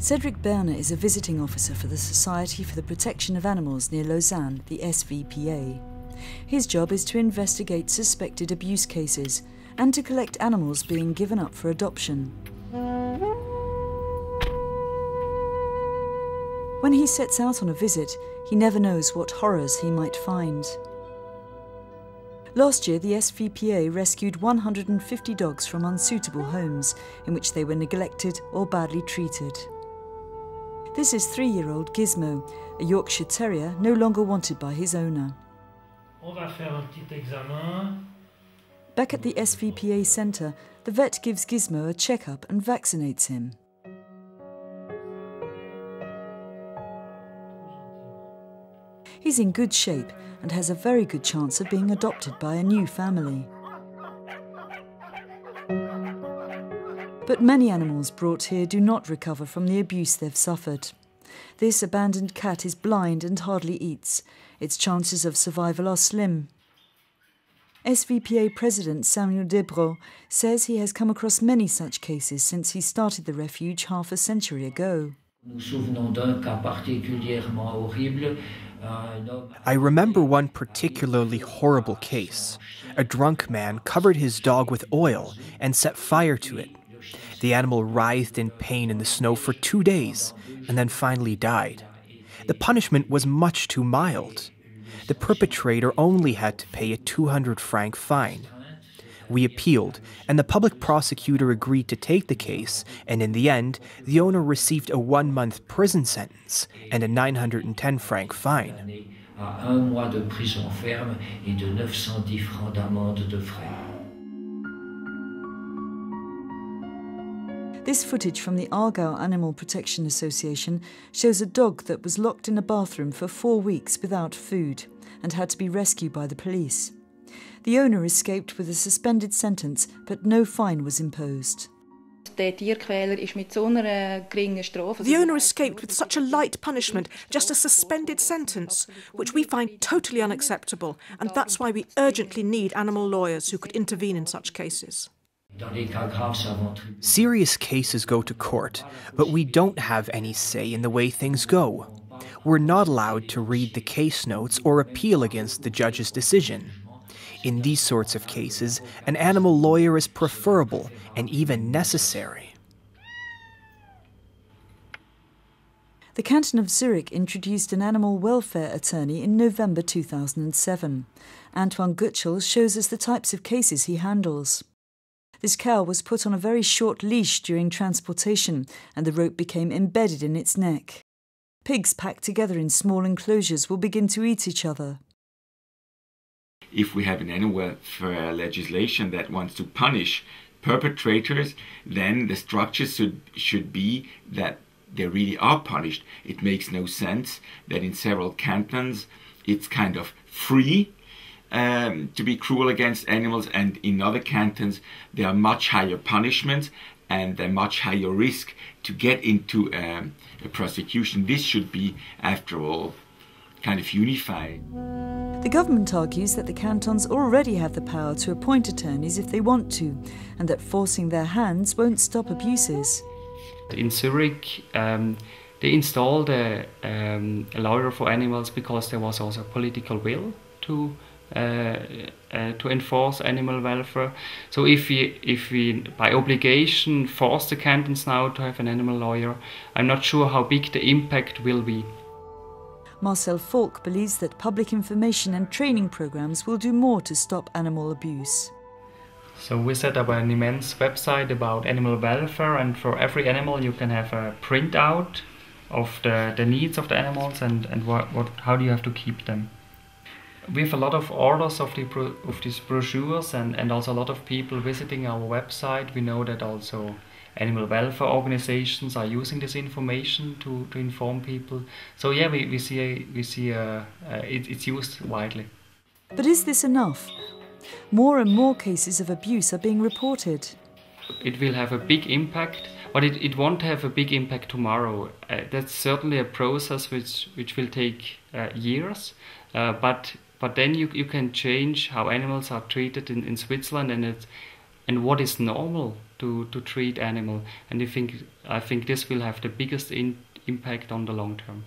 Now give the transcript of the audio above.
Cedric Berner is a visiting officer for the Society for the Protection of Animals near Lausanne, the SVPA. His job is to investigate suspected abuse cases and to collect animals being given up for adoption. When he sets out on a visit, he never knows what horrors he might find. Last year, the SVPA rescued 150 dogs from unsuitable homes in which they were neglected or badly treated. This is 3-year-old Gizmo, a Yorkshire Terrier no longer wanted by his owner. Back at the SVPA centre, the vet gives Gizmo a check-up and vaccinates him. He's in good shape and has a very good chance of being adopted by a new family. But many animals brought here do not recover from the abuse they've suffered. This abandoned cat is blind and hardly eats. Its chances of survival are slim. SVPA President Samuel Debro says he has come across many such cases since he started the refuge half a century ago. I remember one particularly horrible case. A drunk man covered his dog with oil and set fire to it. The animal writhed in pain in the snow for 2 days and then finally died. The punishment was much too mild. The perpetrator only had to pay a 200-franc fine. We appealed, and the public prosecutor agreed to take the case, and in the end, the owner received a 1-month prison sentence and a 910-franc fine. This footage from the Aargau Animal Protection Association shows a dog that was locked in a bathroom for 4 weeks without food and had to be rescued by the police. The owner escaped with a suspended sentence, but no fine was imposed. The owner escaped with such a light punishment, just a suspended sentence, which we find totally unacceptable, and that's why we urgently need animal lawyers who could intervene in such cases. Serious cases go to court, but we don't have any say in the way things go. We're not allowed to read the case notes or appeal against the judge's decision. In these sorts of cases, an animal lawyer is preferable and even necessary. The canton of Zurich introduced an animal welfare attorney in November 2007. Antoine Gutschel shows us the types of cases he handles. This cow was put on a very short leash during transportation, and the rope became embedded in its neck. Pigs packed together in small enclosures will begin to eat each other. If we have an animal welfare legislation that wants to punish perpetrators, then the structure should be that they really are punished. It makes no sense that in several cantons it's kind of free to be cruel against animals, and in other cantons there are much higher punishments and a much higher risk to get into a prosecution. This should be, after all, kind of unified. The government argues that the cantons already have the power to appoint attorneys if they want to, and that forcing their hands won't stop abuses. In Zurich, they installed a lawyer for animals because there was also political will to enforce animal welfare. So if we by obligation force the cantons now to have an animal lawyer, I'm not sure how big the impact will be. Marcel Falk believes that public information and training programs will do more to stop animal abuse. So we set up an immense website about animal welfare, and for every animal you can have a printout of the needs of the animals and how do you have to keep them. We have a lot of orders of these brochures and also a lot of people visiting our website. We know that also animal welfare organizations are using this information to inform people. So yeah, we see it's used widely. But is this enough? More and more cases of abuse are being reported. It will have a big impact, but it won't have a big impact tomorrow. That's certainly a process which will take years, but then you can change how animals are treated in Switzerland, and and what is normal to treat animal. And I think this will have the biggest impact on the long term.